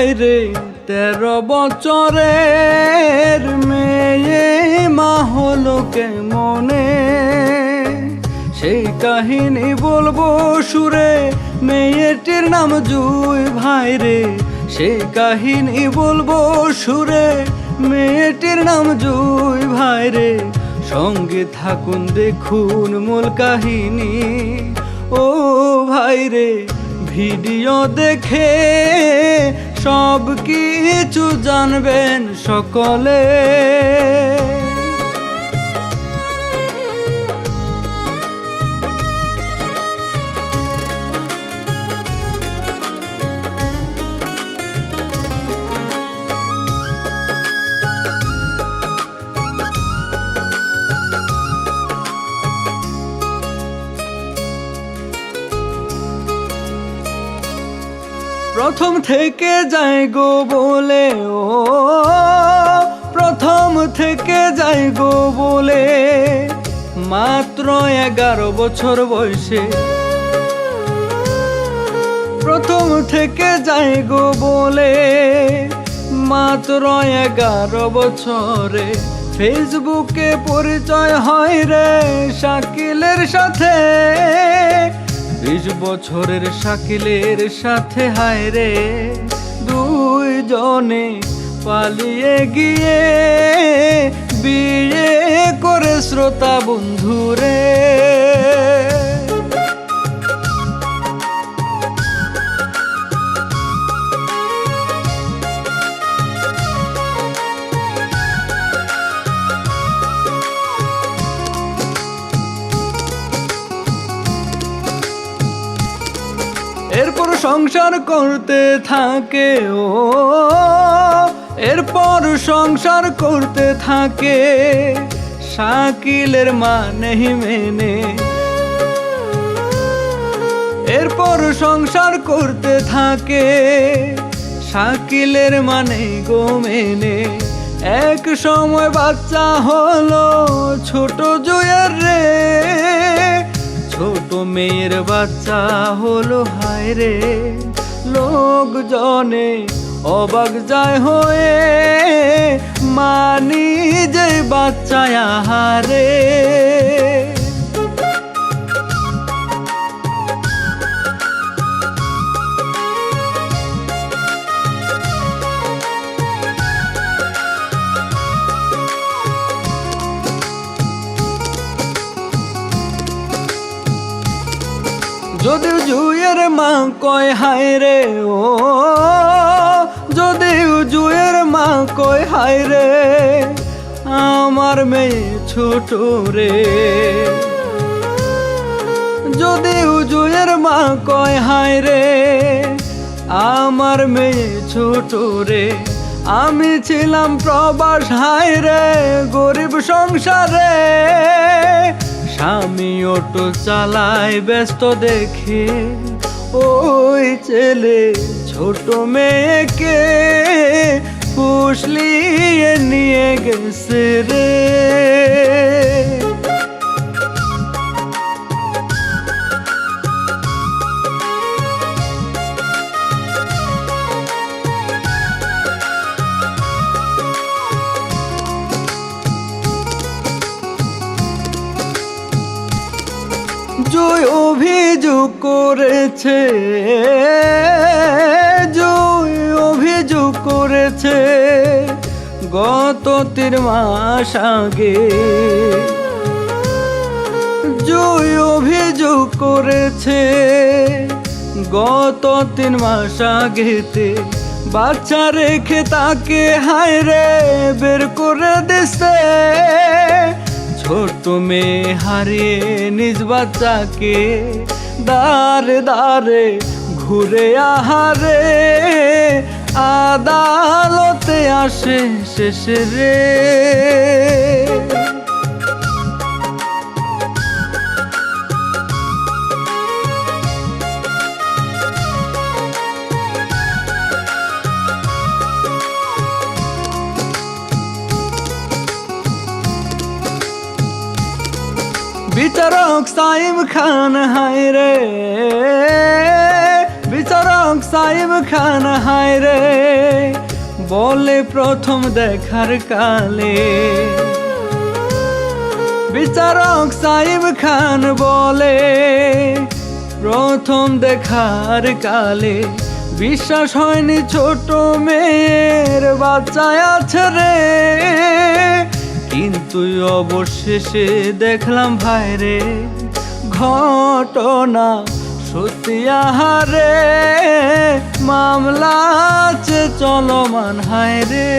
ভাইরে 13 বছরের মেয়ে মা হলো কেমনে, সেই কাহিনী বলবো সুরে। মেয়েটির নাম জুই ভাইরে, সেই কাহিনী বলবো সুরে। মেয়েটির নাম জুই ভাইরে, সঙ্গে থাকুন দেখুন মূল কাহিনী। ও ভাইরে ভিডিও দেখে সব কিছু জানবেন সকলে। প্রথম থেকে যাই গো বলে, ও প্রথম থেকে যাই গো বলে, মাত্র 11 বছর বয়সে। প্রথম থেকে যাই গো বলে, মাত্র 11 বছরে। ফেসবুকে পরিচয় হয় রে শাকিলের সাথে, 20 বছরের শাকিলের সাথে। হায় রে দুইজনে পালিয়ে গিয়ে বিয়ে করে শ্রোতা বন্ধুরে। এরপর সংসার করতে থাকে, ও এরপর সংসার করতে থাকে। শাকিলের মা নেই মেনে, এরপর সংসার করতে থাকে। শাকিলের মা নেই গো মেনে। এক সময় বাচ্চা হলো ছোট জুয়ের রে, ছোট মেয়ের বাচ্চা হলো। হায় রে লোকজনে অবাক যায় হয়ে, মানি যে বাচ্চা আহারে। যদিও জুয়ের মা কয় হায় রে, ও যদিও জুয়ের মা কয় হায় রে, আমার মেয়ে ছোট রে। যদিও জুয়ের মা কয় হায় রে, আমার মেয়ে ছোট রে। আমি ছিলাম প্রবাস, হায় রে গরিব সংসারে। স্বামী অটো চালায় ব্যস্ত দেখে, ওই ছেলে ছোট মেয়েকে ফুসলিয়ে নিয়ে গেছে রে। জুই অভিযোগ করেছে, জুই অভিযোগ করেছে গত 3 মাস আগে। জুই অভিযোগ করেছে গত 3 মাস আগেতে। বাচ্চা রেখে তাকে হায় রে বের করে দিছে। ছোট মেয়ে হারিয়ে নিজ বাচ্চাকে দাঁড়ে দাঁড়ে ঘুরে আহারে। আদালতে আসে শেষে রে। বিচারক সাইম খান হায় রে, বিচারক সাইব খান হায় রে বলে প্রথম দেখার কালে, বিচারক সাইব খান বলে প্রথম দেখার কালে, বিশ্বাস হয়নি ছোট মেয়ের বাচ্চা আছে রে, কিন্তু অবশেষে দেখলাম ভাইরে ঘটনা সত্যি আহারে, মামলা আছে চলমান হায় রে।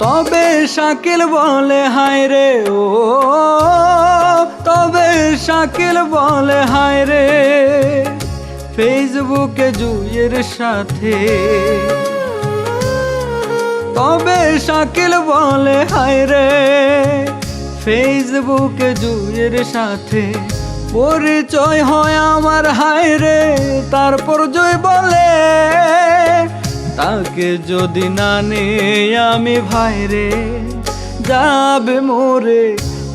তবে শাকিল বলে হায় রে ও, তবে শাকিল বলে হায় রে ফেসবুকে জুয়ের সাথে, তবে শাকিল বলে হায় রে ফেসবুকে জুয়ের সাথে পরিচয় হয় আমার হায় রে, তারপর জয় বলে তাকে যদি না নেই আমি ভাইরে যাবে মোরে,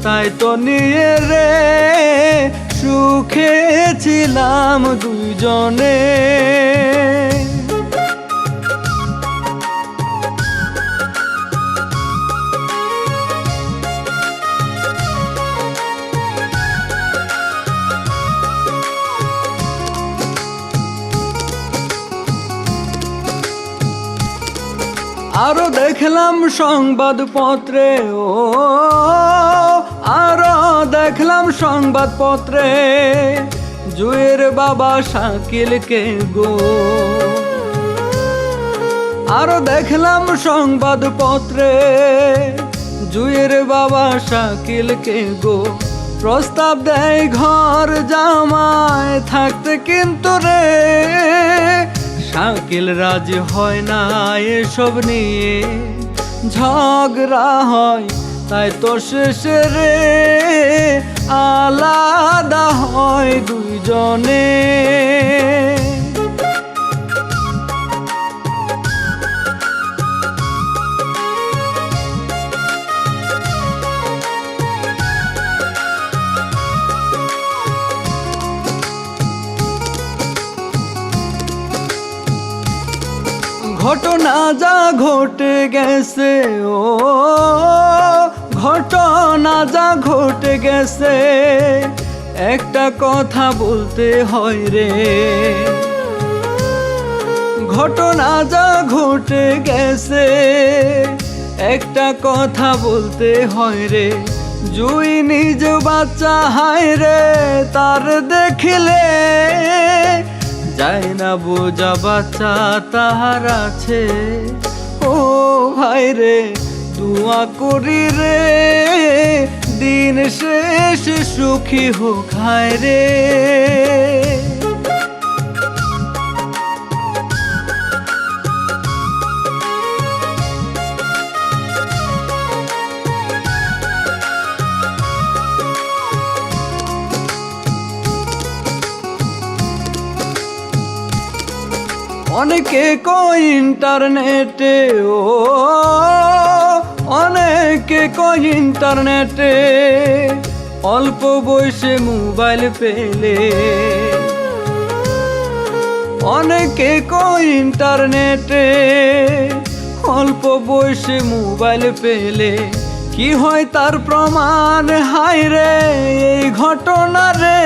তাই তো নিয়ে রে সুখে ছিলাম দুইজনে। আরো দেখলাম সংবাদপত্রে ও, আরো দেখলাম সংবাদপত্রে জুয়ের বাবা শাকিলকে গো, আরো দেখলাম সংবাদপত্রে জুয়ের বাবা শাকিলকে গো, প্রস্তাব দেয় ঘর জামায় থাকতে, কিন্তু রে শাকিল রাজি হয় না এসব নিয়ে, ঝগড়া হয় তাই তো শেষে রে আলাদা হয় দুইজনে। ঘটনা যা ঘটে গেছে ও, ঘটনা যা ঘটে গেছে একটা কথা বলতে হয় রে, ঘটনা যা ঘটে গেছে একটা কথা বলতে হয় রে, জুই নিজ বাচ্চা হায় রে তার দেখিলে যায় না বোঝা বাচ্চা তাহার আছে, ও ভাই রে দুয়া করি রে দিন শেষ সুখী হোক হায় রে। অনেকে কই ইন্টারনেটে ও, অনেকে কই ইন্টারনেটে অল্প বয়সে মোবাইল পেলে, অনেকে কই ইন্টারনেটে অল্প বয়সে মোবাইল পেলে কি হয় তার প্রমাণ হায় রে এই ঘটনা রে,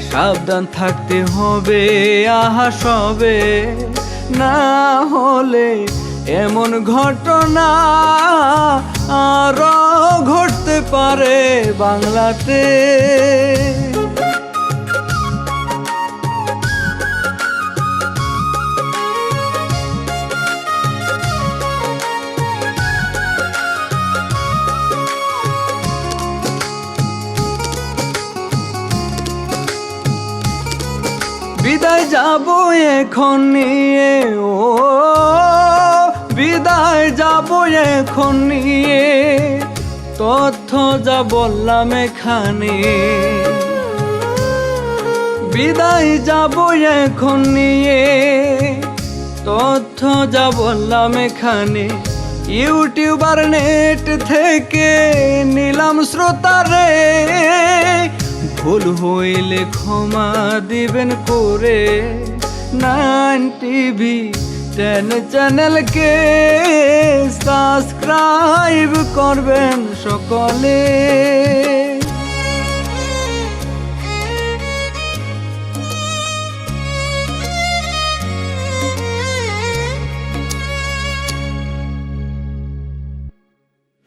সাবধান থাকতে হবে আহা সবে, না হলে এমন ঘটনা আরো ঘটতে পারে বাংলাতে। বিদায় যাব এখন নিয়ে ও, বিদায় যাব এখন নিয়ে তথ্য যা বললাম এখানে, বিদায় যাব এখন নিয়ে, তথ্য যা বললাম এখানে ইউটিউবার নেট থেকে নিলাম শ্রোতারে। ভুল হইলে ক্ষমা দিবেন করে 9 টিভি 10 চ্যানেলকে সাবস্ক্রাইব করবেন সকলে।